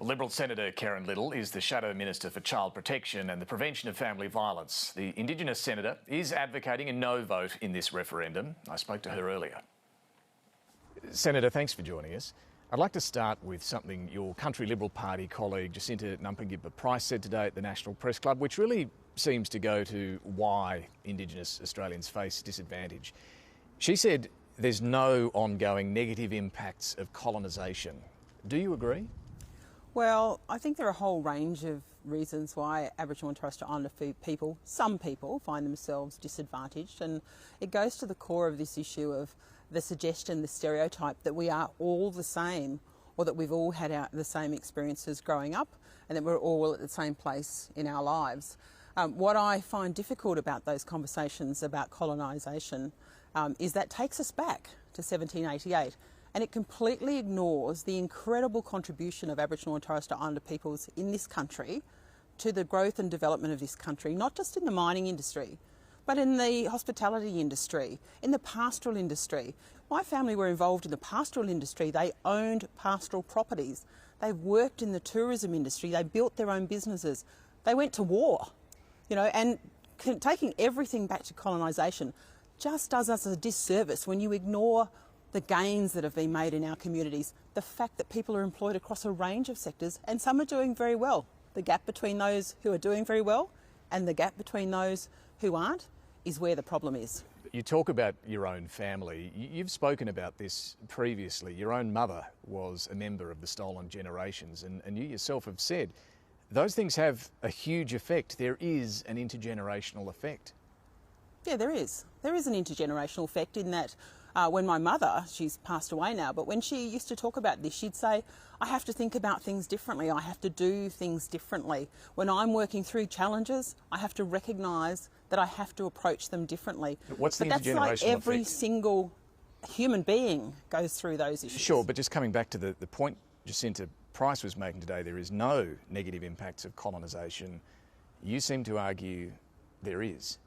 Liberal Senator Karen Liddle is the Shadow Minister for Child Protection and the Prevention of Family Violence. The Indigenous Senator is advocating a no vote in this referendum. I spoke to her earlier. Senator, thanks for joining us. I'd like to start with something your Country Liberal Party colleague Jacinta Nampijinpa Price said today at the National Press Club, which really seems to go to why Indigenous Australians face disadvantage. She said there's no ongoing negative impacts of colonisation. Do you agree? Well, I think there are a whole range of reasons why Aboriginal and Torres Strait Islander people, some people, find themselves disadvantaged, and it goes to the core of this issue of the suggestion, the stereotype that we are all the same, or that we've all had the same experiences growing up and that we're all at the same place in our lives. What I find difficult about those conversations about colonisation is that takes us back to 1788. And it completely ignores the incredible contribution of Aboriginal and Torres Strait Islander peoples in this country to the growth and development of this country, not just in the mining industry, but in the hospitality industry, in the pastoral industry. My family were involved in the pastoral industry. They owned pastoral properties. They worked in the tourism industry. They built their own businesses. They went to war, and taking everything back to colonisation just does us a disservice when you ignore the gains that have been made in our communities, the fact that people are employed across a range of sectors and some are doing very well. The gap between those who are doing very well and the gap between those who aren't is where the problem is. You talk about your own family. You've spoken about this previously. Your own mother was a member of the Stolen Generations, and you yourself have said those things have a huge effect. There is an intergenerational effect. Yeah, there is. There is an intergenerational effect in that when my mother, she's passed away now, but when she used to talk about this, she'd say, I have to think about things differently. I have to do things differently. When I'm working through challenges, I have to recognise that I have to approach them differently. What's the intergenerational effect? That's like every single human being goes through those issues. Sure, but just coming back to the point Jacinta Price was making today, there is no negative impacts of colonisation. You seem to argue there is.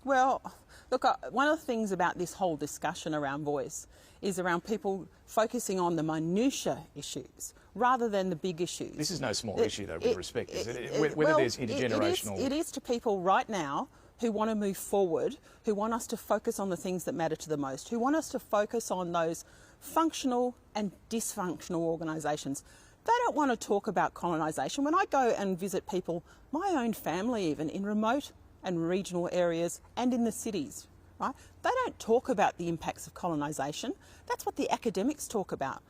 Well, look, one of the things about this whole discussion around voice is around people focusing on the minutiae issues rather than the big issues. This is no small issue, though, with respect, is it? Whether there's intergenerational... It is to people right now who want to move forward, who want us to focus on the things that matter to the most, who want us to focus on those functional and dysfunctional organisations. They don't want to talk about colonisation. When I go and visit people, my own family even, in remote and regional areas and in the cities, right? They don't talk about the impacts of colonisation. That's what the academics talk about,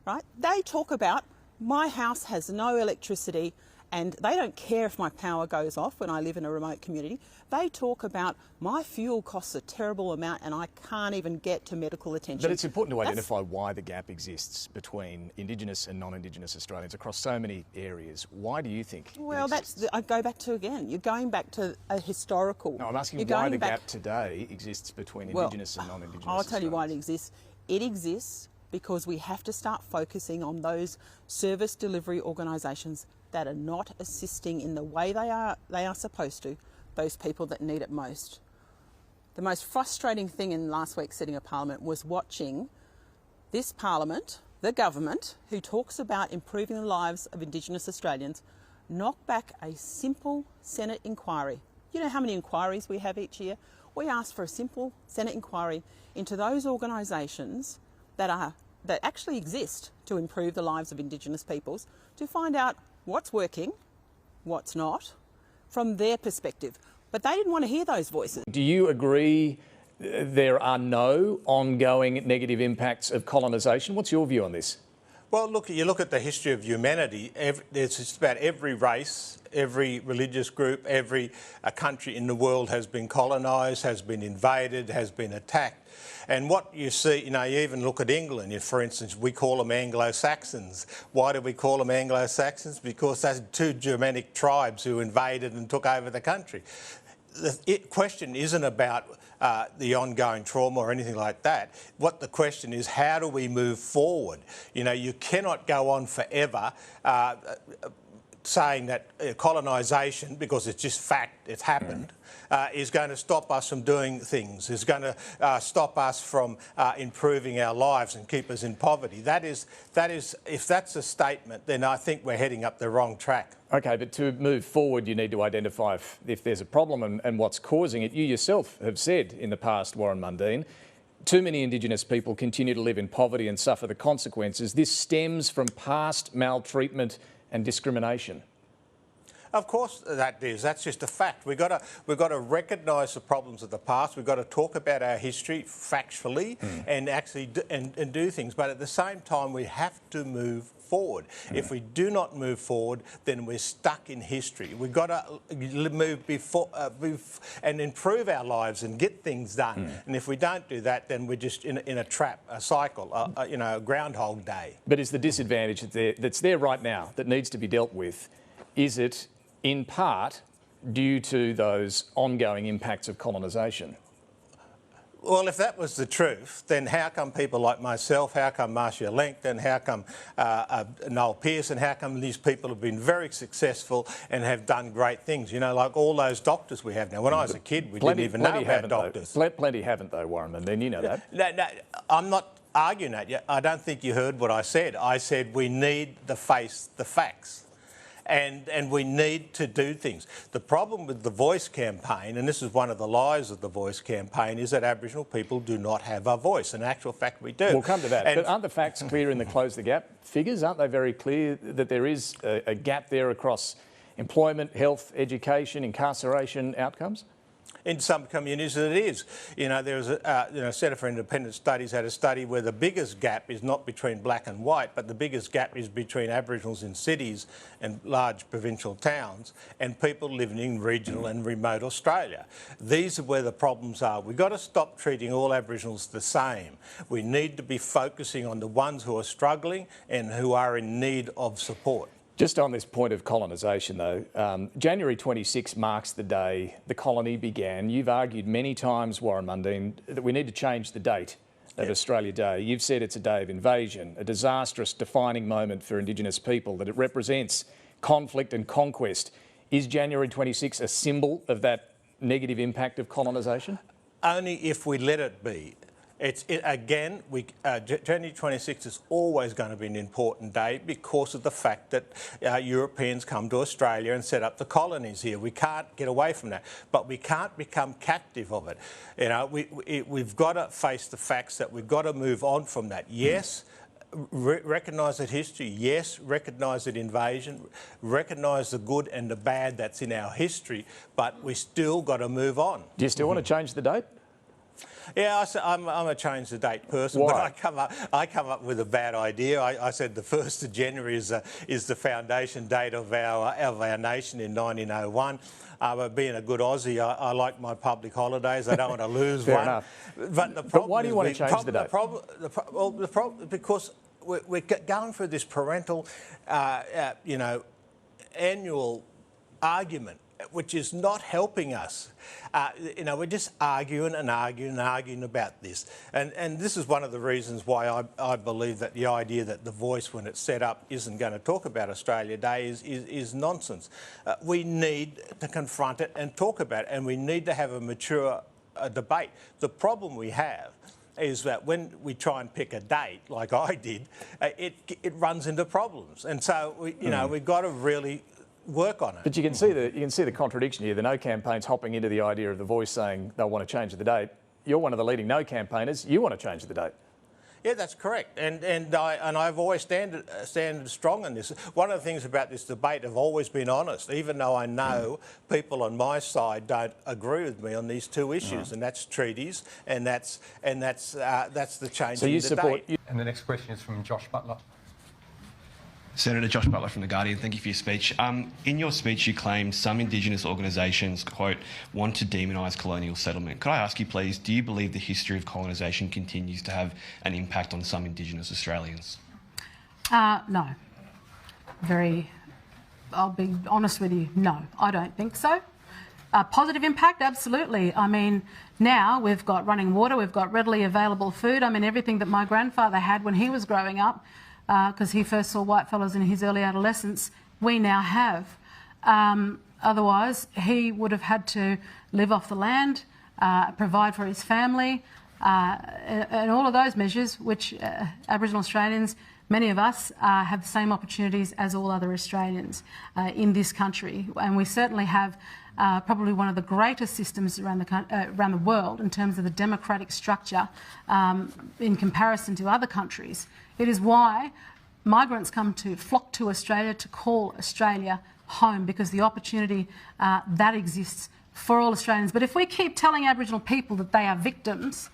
right? They talk about my house has no electricity and they don't care if my power goes off when I live in a remote community. They talk about my fuel costs a terrible amount and I can't even get to medical attention. But it's important to identify why the gap exists between Indigenous and non-Indigenous Australians across so many areas. Why do you think Well, I go back to, again, you're going back to a historical... No, I'm asking why the gap today exists between Indigenous and non-Indigenous I'll tell you why it Australians. exists. It exists because we have to start focusing on those service delivery organisations that are not assisting in the way they are supposed to, those people that need it most. The most frustrating thing in last week's sitting of Parliament was watching this Parliament, the government, who talks about improving the lives of Indigenous Australians, knock back a simple Senate inquiry. You know how many inquiries we have each year? We ask for a simple Senate inquiry into those organisations that actually exist to improve the lives of Indigenous peoples, to find out what's working, what's not, from their perspective. But they didn't want to hear those voices. Do you agree there are no ongoing negative impacts of colonisation? What's your view on this? Well, you look at the history of humanity, it's just about every race, every religious group, every country in the world has been colonised, has been invaded, has been attacked. And what you see, you even look at England, for instance, we call them Anglo-Saxons. Why do we call them Anglo-Saxons? Because that's two Germanic tribes who invaded and took over the country. The question isn't about the ongoing trauma or anything like that. What the question is, how do we move forward? You cannot go on forever saying that colonisation, because it's just fact, it's happened, is going to stop us from doing things, is going to stop us from improving our lives and keep us in poverty. That is, if that's a statement, then I think we're heading up the wrong track. Okay, but to move forward, you need to identify if there's a problem and what's causing it. You yourself have said in the past, Warren Mundine, too many Indigenous people continue to live in poverty and suffer the consequences. This stems from past maltreatment and discrimination. Of course that is. That's just a fact. We've got to recognise the problems of the past. We've got to talk about our history factually and actually and do things. But at the same time, we have to move forward. If we do not move forward, then we're stuck in history. We've got to move and improve our lives and get things done. And if we don't do that, then we're just in a trap, a cycle, a Groundhog Day. But is the disadvantage that's there right now that needs to be dealt with, is it in part due to those ongoing impacts of colonisation? Well, if that was the truth, then how come people like myself, how come Marcia Langton, how come Noel Pearson, how come these people have been very successful and have done great things? You know, like all those doctors we have now. When I was a kid, we didn't even know about doctors. Plenty haven't though, Warren, and then you know that. No, I'm not arguing that. I don't think you heard what I said. I said we need to face the facts. And we need to do things. The problem with the Voice campaign, and this is one of the lies of the Voice campaign, is that Aboriginal people do not have a voice. In actual fact, we do. We'll come to that. But aren't the facts clear in the Close the Gap figures? Aren't they very clear that there is a gap there across employment, health, education, incarceration outcomes? In some communities it is. You know, there's a Centre for Independent Studies had a study where the biggest gap is not between black and white, but the biggest gap is between Aboriginals in cities and large provincial towns and people living in regional and remote Australia. These are where the problems are. We've got to stop treating all Aboriginals the same. We need to be focusing on the ones who are struggling and who are in need of support. Just on this point of colonisation though, January 26 marks the day the colony began. You've argued many times, Warren Mundine, that we need to change the date of Australia Day. You've said it's a day of invasion, a disastrous defining moment for Indigenous people, that it represents conflict and conquest. Is January 26 a symbol of that negative impact of colonisation? Only if we let it be. January 26th is always going to be an important day because of the fact that Europeans come to Australia and set up the colonies here. We can't get away from that, but we can't become captive of it. You know, we've got to face the facts that we've got to move on from that. Yes, recognise that history, yes, recognise that invasion, recognise the good and the bad that's in our history, but we still got to move on. Do you still want to change the date? Yeah, I'm a change the date person. Why? But I come up with a bad idea. I said the 1st of January is the foundation date of our nation in 1901. But being a good Aussie, I like my public holidays. I don't want to lose Fair one. enough. But why do you want to change the date? The problem because we're going through this parental, annual argument, which is not helping us. We're just arguing about this. And this is one of the reasons why I believe that the idea that the Voice, when it's set up, isn't going to talk about Australia Day is nonsense. We need to confront it and talk about it, and we need to have a mature debate. The problem we have is that when we try and pick a date, like I did, it runs into problems. And so, we've got to really work on it. But you can see the contradiction here. The No campaign's hopping into the idea of the Voice saying they'll want to change the date. You're one of the leading No campaigners. You want to change the date. Yeah, that's correct. And I've always stand strong in this. One of the things about this debate, I've always been honest, even though I know people on my side don't agree with me on these two issues, and that's treaties, and that's the change. So you support. And the next question is from Josh Butler. Senator Josh Butler from The Guardian, thank you for your speech. In your speech, you claimed some Indigenous organisations, quote, want to demonise colonial settlement. Could I ask you, please, do you believe the history of colonisation continues to have an impact on some Indigenous Australians? No. I'll be honest with you, no, I don't think so. Positive impact, absolutely. I mean, now we've got running water, we've got readily available food. I mean, everything that my grandfather had when he was growing up, because he first saw whitefellas in his early adolescence, we now have. Otherwise, he would have had to live off the land, provide for his family, and all of those measures, which Aboriginal Australians, many of us, have the same opportunities as all other Australians in this country. And we certainly have probably one of the greatest systems around the world in terms of the democratic structure in comparison to other countries. It is why migrants flock to Australia to call Australia home, because the opportunity that exists for all Australians. But if we keep telling Aboriginal people that they are victims,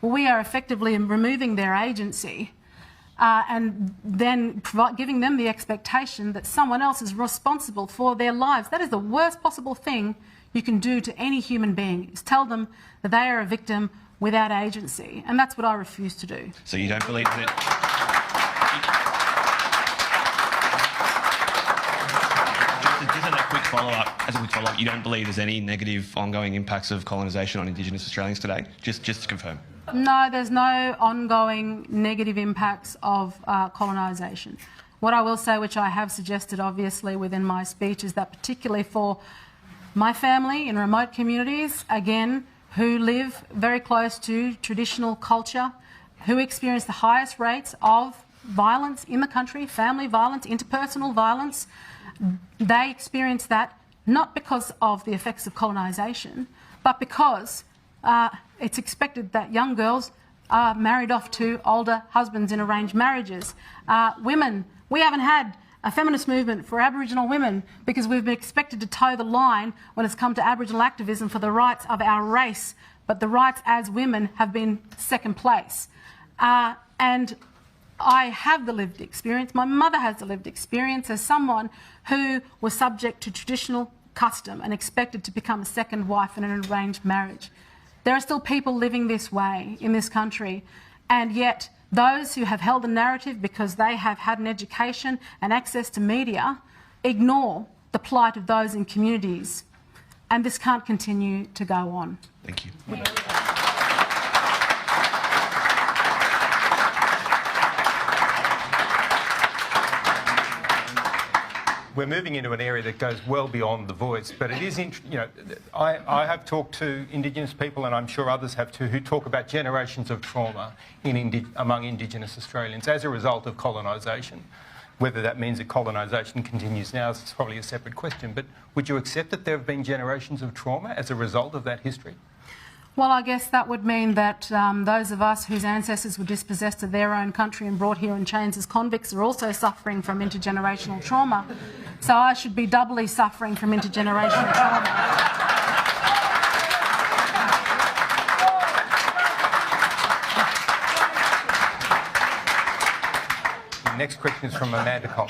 well, we are effectively removing their agency and then giving them the expectation that someone else is responsible for their lives. That is the worst possible thing you can do to any human being, is tell them that they are a victim without agency. And that's what I refuse to do. So you don't believe that... Just as a quick follow-up, you don't believe there's any negative ongoing impacts of colonisation on Indigenous Australians today? Just to confirm. No, there's no ongoing negative impacts of colonisation. What I will say, which I have suggested obviously within my speech, is that particularly for my family in remote communities, again, who live very close to traditional culture, who experience the highest rates of violence in the country, family violence, interpersonal violence, they experience that not because of the effects of colonisation, but because it's expected that young girls are married off to older husbands in arranged marriages. Women, we haven't had a feminist movement for Aboriginal women because we've been expected to toe the line when it's come to Aboriginal activism for the rights of our race, but the rights as women have been second place. And I have the lived experience, my mother has the lived experience as someone who was subject to traditional custom and expected to become a second wife in an arranged marriage. There are still people living this way in this country, and yet those who have held a narrative because they have had an education and access to media ignore the plight of those in communities, and this can't continue to go on. Thank you. We're moving into an area that goes well beyond the voice, but it is, I have talked to Indigenous people, and I'm sure others have too, who talk about generations of trauma among Indigenous Australians as a result of colonisation. Whether that means that colonisation continues now is probably a separate question, but would you accept that there have been generations of trauma as a result of that history? Well, I guess that would mean that those of us whose ancestors were dispossessed of their own country and brought here in chains as convicts are also suffering from intergenerational trauma. So I should be doubly suffering from intergenerational trauma. The next question is from Amanda Cole.